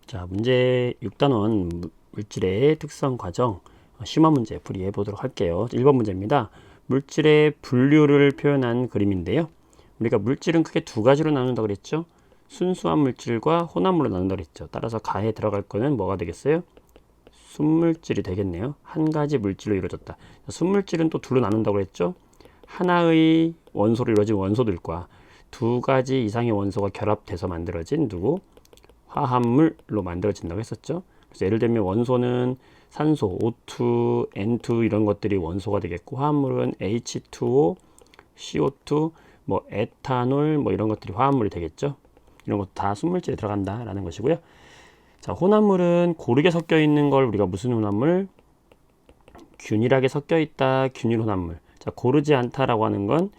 자, 문제 6단원 물질의 특성 과정 심화 문제 풀이해 보도록 할게요. 1번 문제입니다. 물질의 분류를 표현한 그림인데요. 우리가 물질은 크게 두 가지로 나눈다고 그랬죠. 순수한 물질과 혼합물로 나눈다고 그랬죠. 따라서 가에 들어갈 거는 뭐가 되겠어요? 순물질이 되겠네요. 한 가지 물질로 이루어졌다. 순물질은 또 둘로 나눈다고 그랬죠. 하나의 원소로 이루어진 원소들과 두 가지 이상의 원소가 결합돼서 만들어진 화합물로 만들어진다고 했었죠. 그래서 예를 들면 원소는 산소, O2, N2 이런 것들이 원소가 되겠고, 화합물은 H2O, CO2, 뭐 에탄올 뭐 이런 것들이 화합물이 되겠죠. 이런 것도 다 순물질에 들어간다라는 것이고요. 자, 혼합물은 고르게 섞여 있는 걸 우리가 무슨 혼합물? 균일하게 섞여 있다, 균일 혼합물. 자, 고르지 않다라고 하는 건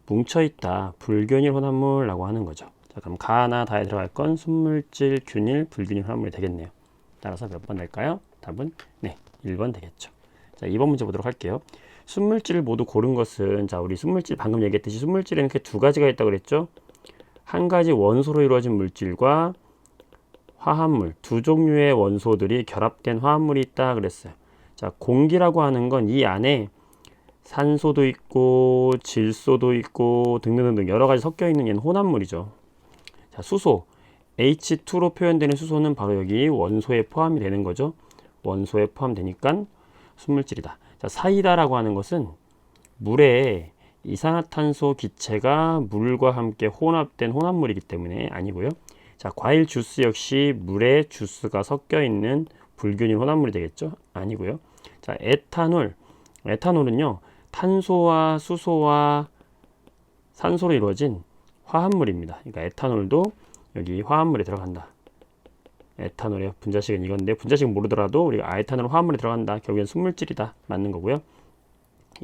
뭉쳐 있다, 불균일 혼합물이라고 하는 거죠. 자, 그럼 가나 다에 들어갈 건 순물질, 균일, 불균일 혼합물이 되겠네요. 따라서 몇 번 될까요? 답은 네, 1번 되겠죠. 자, 2번 문제 보도록 할게요. 순물질을 모두 고른 것은, 자, 우리 순물질 방금 얘기했듯이 순물질에는 이렇게 두 가지가 있다고 그랬죠. 한 가지 원소로 이루어진 물질과 화합물, 두 종류의 원소들이 결합된 화합물이 있다 그랬어요. 자, 공기라고 하는 건 이 안에 산소도 있고 질소도 있고 등등등등 여러 가지 섞여 있는 얘는 혼합물이죠. 자, 수소 H2로 표현되는 수소는 바로 여기 원소에 포함이 되는 거죠. 원소에 포함되니까 순물질이다. 자, 사이다라고 하는 것은 물에 이산화탄소 기체가 물과 함께 혼합된 혼합물이기 때문에 아니고요. 자, 과일 주스 역시 물에 주스가 섞여 있는 불균일 혼합물이 되겠죠? 아니고요. 자, 에탄올은요, 탄소와 수소와 산소로 이루어진 화합물입니다. 그러니까 에탄올도 여기 화합물에 들어간다. 에탄올의 분자식은 이건데, 분자식은 모르더라도 우리가 에탄올 화합물에 들어간다. 결국엔 순물질이다. 맞는 거고요.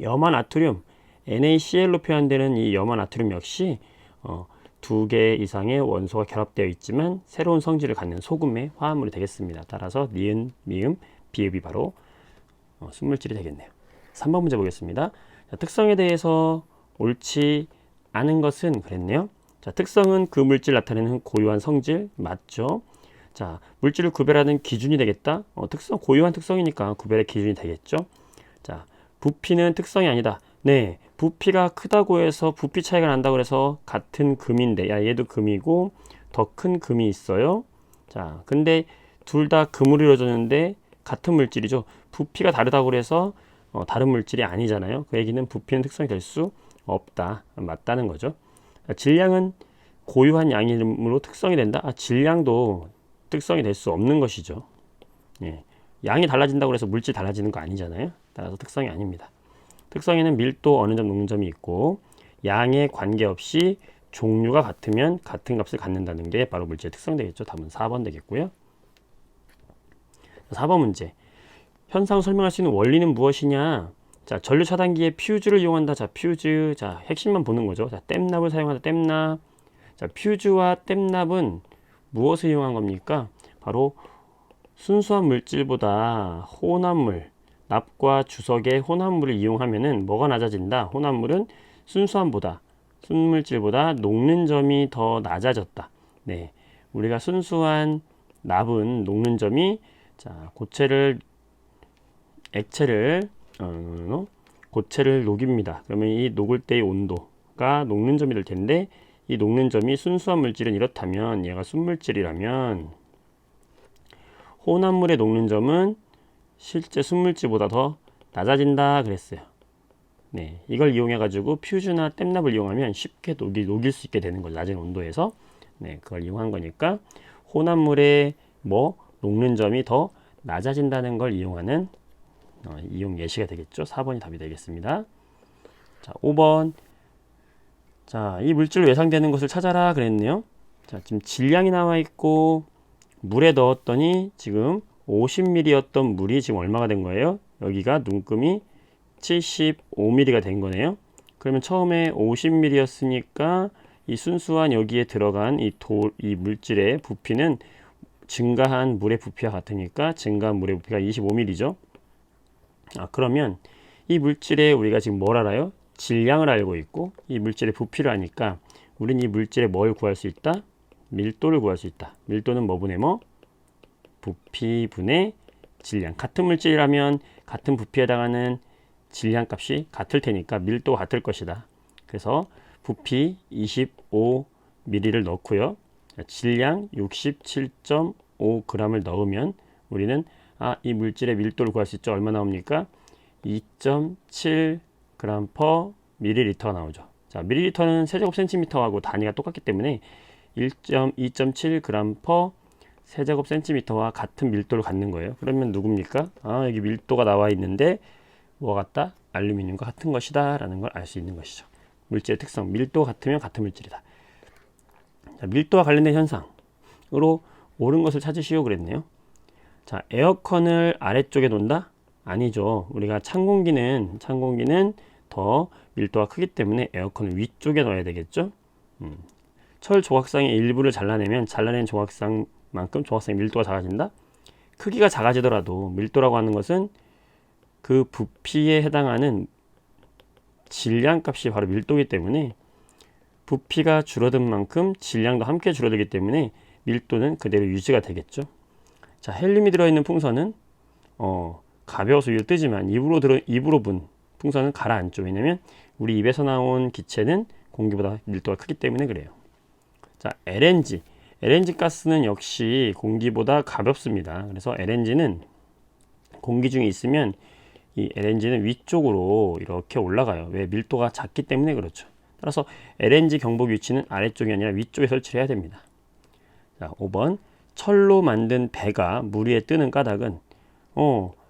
염화나트륨 NaCl로 표현되는 이 염화나트륨 역시 두 개 이상의 원소가 결합되어 있지만 새로운 성질을 갖는 소금의 화합물이 되겠습니다. 따라서 니은, 미음, 비읍이 바로 순물질이 되겠네요. 3번 문제 보겠습니다. 자, 특성에 대해서 옳지 않은 것은 그랬네요. 자, 특성은 그 물질 나타내는 고유한 성질 맞죠? 자, 물질을 구별하는 기준이 되겠다. 특성 고유한 특성이니까 구별의 기준이 되겠죠. 자, 부피는 특성이 아니다. 네, 부피가 크다고 해서 부피 차이가 난다고 해서 같은 금인데, 야, 얘도 금이고 더 큰 금이 있어요. 자, 근데 둘 다 금으로 이루어졌는데 같은 물질이죠. 부피가 다르다고 해서 다른 물질이 아니잖아요. 그 얘기는 부피는 특성이 될 수 없다. 맞다는 거죠. 자, 질량은 고유한 양이므로 특성이 된다. 질량도 특성이 될 수 없는 것이죠. 예. 양이 달라진다고 해서 물질 달라지는 거 아니잖아요. 따라서 특성이 아닙니다. 특성에는 밀도, 어느 점, 녹는점이 있고 양에 관계없이 종류가 같으면 같은 값을 갖는다는 게 바로 물질의 특성 되겠죠. 답은 4번 되겠고요. 4번 문제. 현상을 설명할 수 있는 원리는 무엇이냐? 자, 전류 차단기에 퓨즈를 이용한다. 자, 퓨즈. 자, 핵심만 보는 거죠. 자, 댐납을 사용한다. 댐납. 자, 퓨즈와 댐납은 무엇을 이용한 겁니까? 바로 순수한 물질보다 혼합물, 납과 주석의 혼합물을 이용하면은 뭐가 낮아진다? 혼합물은 순물질보다 녹는 점이 더 낮아졌다. 네, 우리가 순수한 납은 녹는 점이, 자, 고체를 녹입니다. 그러면 이 녹을 때의 온도가 녹는 점이 될 텐데, 이 녹는 점이 순수한 물질은 이렇다면, 얘가 순물질이라면 혼합물의 녹는 점은 실제 순물질보다 더 낮아진다 그랬어요. 네, 이걸 이용해 가지고 퓨즈나 댐납을 이용하면 쉽게 녹일 수 있게 되는 거죠. 낮은 온도에서. 네, 그걸 이용한 거니까 혼합물의 녹는 점이 더 낮아진다는 걸 이용하는 이용 예시가 되겠죠. 4번이 답이 되겠습니다. 자, 5번. 자, 이 물질로 예상되는 것을 찾아라 그랬네요. 자, 지금 질량이 나와 있고 물에 넣었더니 지금 50ml였던 물이 지금 얼마가 된 거예요? 여기가 눈금이 75ml가 된 거네요. 그러면 처음에 50ml였으니까 이 순수한 여기에 들어간 이 물질의 부피는 증가한 물의 부피와 같으니까 증가한 물의 부피가 25ml죠. 그러면 이 물질에 우리가 지금 뭘 알아요? 질량을 알고 있고 이 물질의 부피를 아니까 우리는 이 물질에 뭘 구할 수 있다? 밀도를 구할 수 있다. 밀도는 뭐분의 뭐? 부피분의 질량. 같은 물질이라면 같은 부피에 해당하는 질량 값이 같을 테니까 밀도가 같을 것이다. 그래서 부피 25ml를 넣고요. 질량 67.5g을 넣으면 우리는 이 물질의 밀도를 구할 수 있죠. 얼마 나옵니까? 2.7g per ml가 나오죠. 자, ml는 세제곱센티미터하고 단위가 똑같기 때문에 2.7g per 세제곱센티미터와 같은 밀도를 갖는 거예요. 그러면 누굽니까? 여기 밀도가 나와 있는데 뭐가 같다? 알루미늄과 같은 것이다 라는 걸 알 수 있는 것이죠. 물질의 특성, 밀도가 같으면 같은 물질이다. 자, 밀도와 관련된 현상으로 옳은 것을 찾으시오 그랬네요. 자, 에어컨을 아래쪽에 놓는다? 아니죠. 우리가 찬 공기는 더 밀도가 크기 때문에 에어컨을 위쪽에 넣어야 되겠죠. 철 조각상의 일부를 잘라내면 잘라낸 조각상만큼 조각상의 밀도가 작아진다? 크기가 작아지더라도 밀도라고 하는 것은 그 부피에 해당하는 질량 값이 바로 밀도이기 때문에 부피가 줄어든 만큼 질량도 함께 줄어들기 때문에 밀도는 그대로 유지가 되겠죠. 자, 헬륨이 들어있는 풍선은 가벼워서 위로 뜨지만 입으로 분 풍선은 가라앉죠. 왜냐면 우리 입에서 나온 기체는 공기보다 밀도가 크기 때문에 그래요. 자, LNG 가스는 역시 공기보다 가볍습니다. 그래서 LNG는 공기 중에 있으면 이 LNG는 위쪽으로 이렇게 올라가요. 왜? 밀도가 작기 때문에 그렇죠. 따라서 LNG 경보기 위치는 아래쪽이 아니라 위쪽에 설치를 해야 됩니다. 자, 5번 철로 만든 배가 물 위에 뜨는 까닭은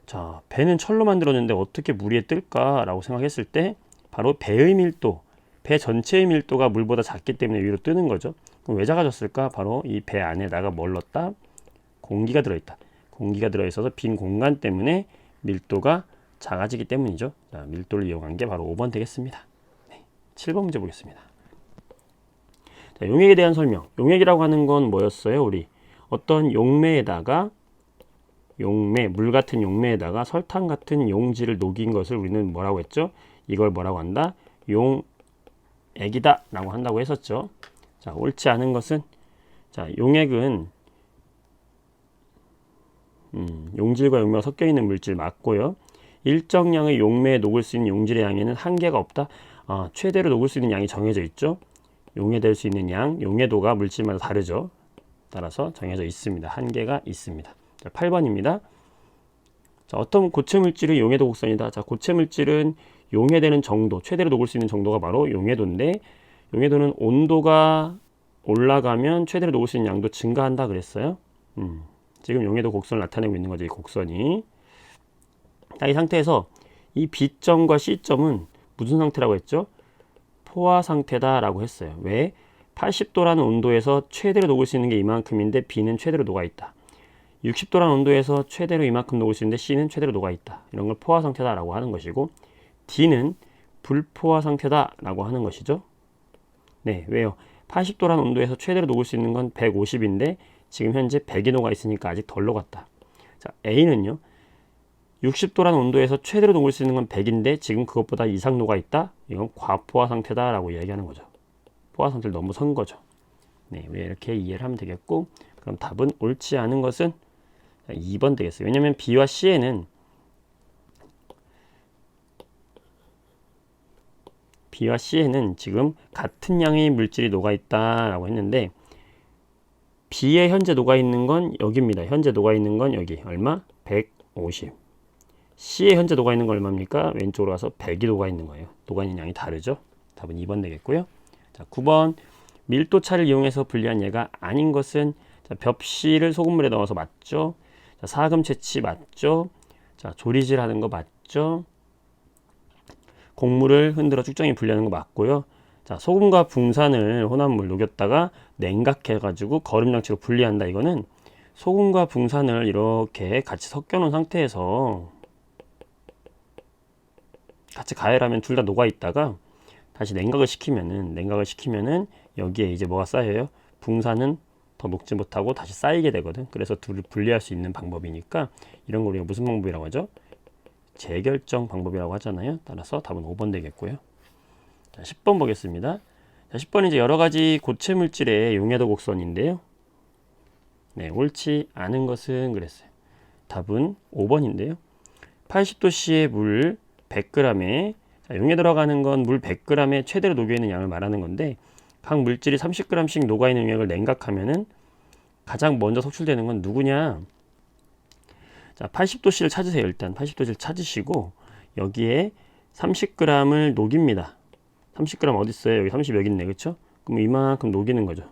자, 배는 철로 만들었는데 어떻게 물 위에 뜰까 라고 생각했을 때 바로 배의 밀도, 배 전체의 밀도가 물보다 작기 때문에 위로 뜨는 거죠. 그럼 왜 작아졌을까? 바로 이 배 안에다가 뭘 넣었다? 공기가 들어있다. 공기가 들어있어서 빈 공간 때문에 밀도가 작아지기 때문이죠. 자, 밀도를 이용한 게 바로 5번 되겠습니다. 7번 문제 보겠습니다. 자, 용액에 대한 설명. 용액이라고 하는 건 뭐였어요? 우리 어떤 용매에다가 물 같은 용매에다가 설탕 같은 용지를 녹인 것을 우리는 뭐라고 했죠? 이걸 뭐라고 한다? 용액이다 라고 한다고 했었죠. 자, 옳지 않은 것은 자, 용액은 용질과 용매가 섞여 있는 물질 맞고요. 일정량의 용매에 녹을 수 있는 용질의 양에는 한계가 없다. 최대로 녹을 수 있는 양이 정해져 있죠. 용해될 수 있는 양, 용해도가 물질마다 다르죠. 따라서 정해져 있습니다. 한계가 있습니다. 자, 8번입니다. 자, 어떤 고체 물질의 용해도 곡선이다. 자, 고체 물질은 용해되는 정도, 최대로 녹을 수 있는 정도가 바로 용해도인데, 용해도는 온도가 올라가면 최대로 녹을 수 있는 양도 증가한다 그랬어요. 지금 용해도 곡선을 나타내고 있는 거죠. 이 곡선이. 자, 이 상태에서 이 B점과 C점은 무슨 상태라고 했죠? 포화 상태다 라고 했어요. 왜? 80도라는 온도에서 최대로 녹을 수 있는 게 이만큼인데 B는 최대로 녹아 있다. 60도라는 온도에서 최대로 이만큼 녹을 수 있는데 C는 최대로 녹아 있다. 이런 걸 포화 상태다 라고 하는 것이고, D는 불포화 상태다 라고 하는 것이죠. 네, 왜요? 80도라는 온도에서 최대로 녹을 수 있는 건 150인데 지금 현재 100이 녹아 있으니까 아직 덜 녹았다. 자, A는요, 60도라는 온도에서 최대로 녹을 수 있는 건 100인데 지금 그것보다 이상 녹아 있다? 이건 과포화 상태다 라고 이야기하는 거죠. 포화 상태를 넘어선 거죠. 네, 왜 이렇게 이해를 하면 되겠고, 그럼 답은 옳지 않은 것은 2번 되겠어요. 왜냐면 B와 C에는 지금 같은 양의 물질이 녹아 있다 라고 했는데, B에 현재 녹아 있는 건 여기입니다. 현재 녹아 있는 건 여기 얼마? 150. C에 현재 녹아 있는 건 얼마입니까? 왼쪽으로 가서 100이 녹아 있는 거예요. 녹아 있는 양이 다르죠. 답은 2번 되겠고요. 자, 9번 밀도차를 이용해서 분리한 예가 아닌 것은, 자, 벽시를 소금물에 넣어서 맞죠? 자, 사금 채취 맞죠? 자, 조리질 하는 거 맞죠? 곡물을 흔들어 쭉정이 분리하는 거 맞고요. 자, 소금과 붕산을 혼합물 녹였다가 냉각해 가지고 거름장치로 분리한다. 이거는 소금과 붕산을 이렇게 같이 섞여 놓은 상태에서 같이 가열하면 둘 다 녹아 있다가 다시 냉각을 시키면은 여기에 이제 뭐가 쌓여요? 붕산은 더 녹지 못하고 다시 쌓이게 되거든. 그래서 둘을 분리할 수 있는 방법이니까 이런 걸 우리가 무슨 방법이라고 하죠? 재결정 방법이라고 하잖아요. 따라서 답은 5번 되겠고요. 자, 10번 보겠습니다. 자, 10번은 이제 여러 가지 고체 물질의 용해도 곡선인데요. 네, 옳지 않은 것은 그랬어요. 답은 5번인데요. 80도씨의 물 100g에 용해 들어가는 건 물 100g에 최대로 녹여있는 양을 말하는 건데 각 물질이 30g씩 녹아있는 용액을 냉각하면은 가장 먼저 속출되는 건 누구냐? 자, 80도씨를 찾으세요. 일단 80도씨를 찾으시고 여기에 30g을 녹입니다. 30g 어디 있어요? 여기 30 여기 있네. 그렇죠? 그럼 이만큼 녹이는 거죠.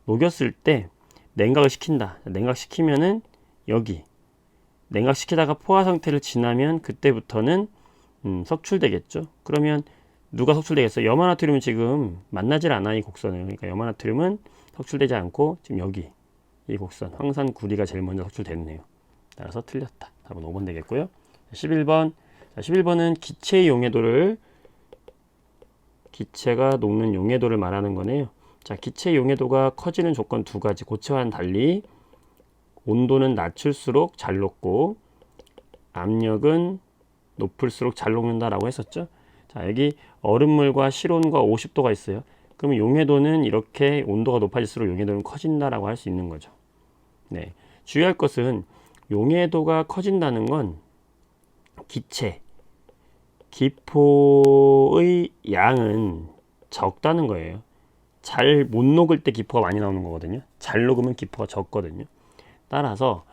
녹였을 때 냉각을 시킨다. 냉각시키면은 여기 냉각시키다가 포화 상태를 지나면 그때부터는 석출되겠죠. 그러면 누가 석출되겠어요? 염화나트륨은 지금 만나질 않아, 이 곡선을. 그러니까 염화나트륨은 석출되지 않고 지금 여기 이 곡선 황산구리가 제일 먼저 석출됐네요. 따라서 틀렸다. 답은 5번 되겠고요. 11번. 자, 11번은 기체의 용해도를 기체가 녹는 용해도를 말하는 거네요. 자, 기체의 용해도가 커지는 조건 두 가지. 고체와는 달리 온도는 낮출수록 잘 녹고 압력은 높을수록 잘 녹는다라고 했었죠. 자, 여기 얼음물과 실온과 50도가 있어요. 그러면 용해도는 이렇게 온도가 높아질수록 용해도는 커진다라고 할 수 있는 거죠. 네, 주의할 것은 용해도가 커진다는 건 기체, 기포의 양은 적다는 거예요. 잘 못 녹을 때 기포가 많이 나오는 거거든요. 잘 녹으면 기포가 적거든요. 따라서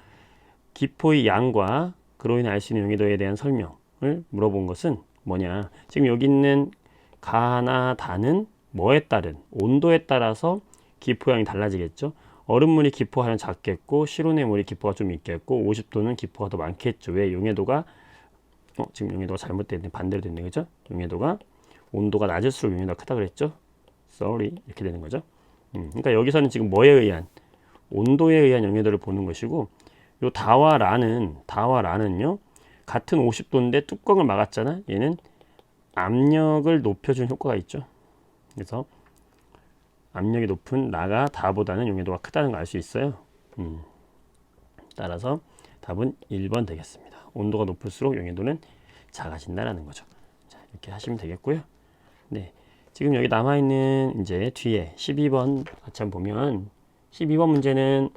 기포의 양과 그로 인해 알 수 있는 용해도에 대한 설명을 물어본 것은 뭐냐? 지금 여기 있는 가나 다는 뭐에 따른 온도에 따라서 기포양이 달라지겠죠. 얼음물이 기포가 작겠고 실온의 물이 기포가 좀 있겠고 50도는 기포가 더 많겠죠. 왜? 용해도가 지금 용해도가 잘못됐네. 반대로 됐네. 그죠? 용해도가 온도가 낮을수록 용해도가 크다 그랬죠. sorry. 이렇게 되는 거죠. 그러니까 여기서는 지금 뭐에 의한 온도에 의한 용해도를 보는 것이고 요 다와 라는요 같은 50도인데 뚜껑을 막았잖아. 얘는 압력을 높여준 효과가 있죠. 그래서 압력이 높은 라가 다보다는 용해도가 크다는 걸 알 수 있어요. 따라서 답은 1번 되겠습니다. 온도가 높을수록 용해도는 작아진다라는 거죠. 자, 이렇게 하시면 되겠고요. 네, 지금 여기 남아있는 이제 뒤에 12번 같이 한번 보면 12번 문제는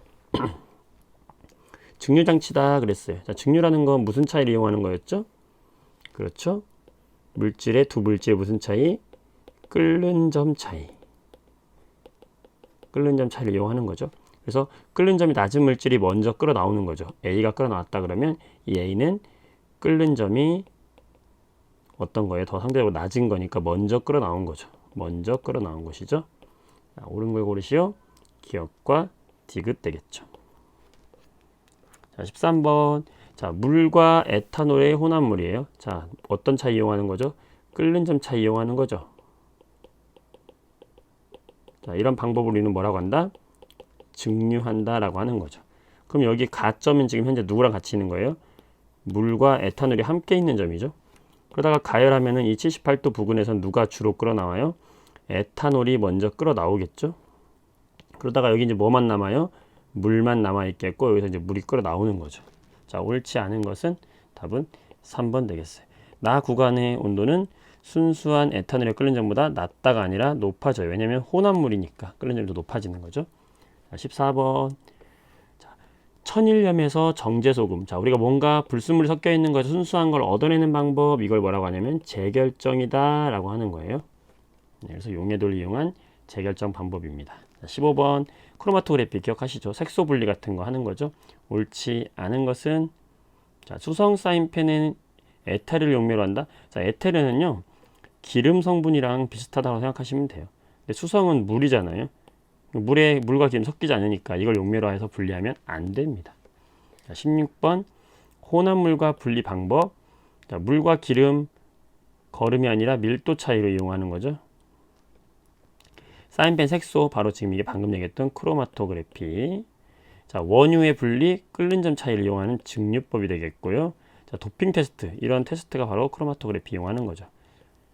증류장치다 그랬어요. 자, 증류라는 건 무슨 차이를 이용하는 거였죠? 그렇죠. 물질의 두 물질의 무슨 차이? 끓는 점 차이. 끓는 점 차이를 이용하는 거죠. 그래서 끓는 점이 낮은 물질이 먼저 끓어 나오는 거죠. A가 끓어 나왔다 그러면 이 A는 끓는 점이 어떤 거예요? 더 상대적으로 낮은 거니까 먼저 끓어 나온 거죠. 먼저 끓어 나온 것이죠. 자, 옳은 걸 고르시오. 기억과 디귿 되겠죠. 자, 13번. 자, 물과 에탄올의 혼합물이에요. 자, 어떤 차이 이용하는 거죠? 끓는 점 차이 이용하는 거죠. 자, 이런 방법을 우리는 뭐라고 한다? 증류한다 라고 하는 거죠. 그럼 여기 가점은 지금 현재 누구랑 같이 있는 거예요? 물과 에탄올이 함께 있는 점이죠. 그러다가 가열하면은 이 78도 부근에서 누가 주로 끓어 나와요? 에탄올이 먼저 끓어 나오겠죠. 그러다가 여기 이제 뭐만 남아요? 물만 남아 있겠고 여기서 이제 물이 끓어 나오는 거죠. 자, 옳지 않은 것은 답은 3번 되겠어요. 나 구간의 온도는 순수한 에탄올의 끓는 점보다 낮다가 아니라 높아져요. 왜냐면 혼합물이니까 끓는 점이 더 높아지는 거죠. 자, 14번. 자, 천일염에서 정제소금. 자, 우리가 뭔가 불순물이 섞여 있는 것에서 순수한 걸 얻어내는 방법, 이걸 뭐라고 하냐면 재결정이다 라고 하는 거예요. 네, 그래서 용해도를 이용한 재결정 방법입니다. 자, 15번. 크로마토그래피 기억하시죠? 색소 분리 같은 거 하는 거죠. 옳지 않은 것은 자, 수성 사인펜은 에테르를 용매로 한다. 자, 에테르는요 기름 성분이랑 비슷하다고 생각하시면 돼요. 근데 수성은 물이잖아요. 물과 기름 섞이지 않으니까 이걸 용매로해서 분리하면 안 됩니다. 자, 16번 혼합물과 분리 방법. 자, 물과 기름 거름이 아니라 밀도 차이로 이용하는 거죠. 사인펜 색소, 바로 지금 이게 방금 얘기했던 크로마토그래피. 자, 원유의 분리, 끓는 점 차이를 이용하는 증류법이 되겠고요. 자, 도핑 테스트, 이런 테스트가 바로 크로마토그래피 이용하는 거죠.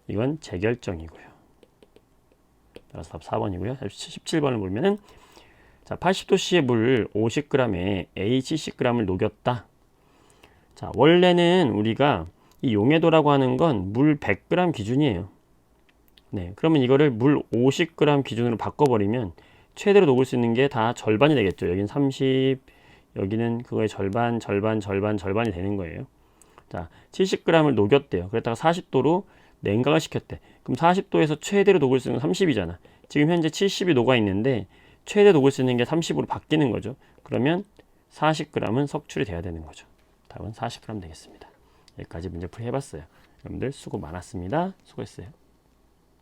이건 재결정이고요. 따라서 답 4번이고요. 17번을 보면은 자, 80도씨의 물 50g에 HCg을 녹였다. 자, 원래는 우리가 이 용해도라고 하는 건 물 100g 기준이에요. 네, 그러면 이거를 물 50g 기준으로 바꿔버리면 최대로 녹을 수 있는 게 다 절반이 되겠죠. 여긴 30, 여기는 그거의 절반이 되는 거예요. 자, 70g을 녹였대요. 그랬다가 40도로 냉각을 시켰대. 그럼 40도에서 최대로 녹을 수 있는 건 30이잖아. 지금 현재 70이 녹아 있는데 최대 녹을 수 있는 게 30으로 바뀌는 거죠. 그러면 40g은 석출이 돼야 되는 거죠. 답은 40g 되겠습니다. 여기까지 문제풀이 해봤어요. 여러분들 수고 많았습니다. 수고했어요.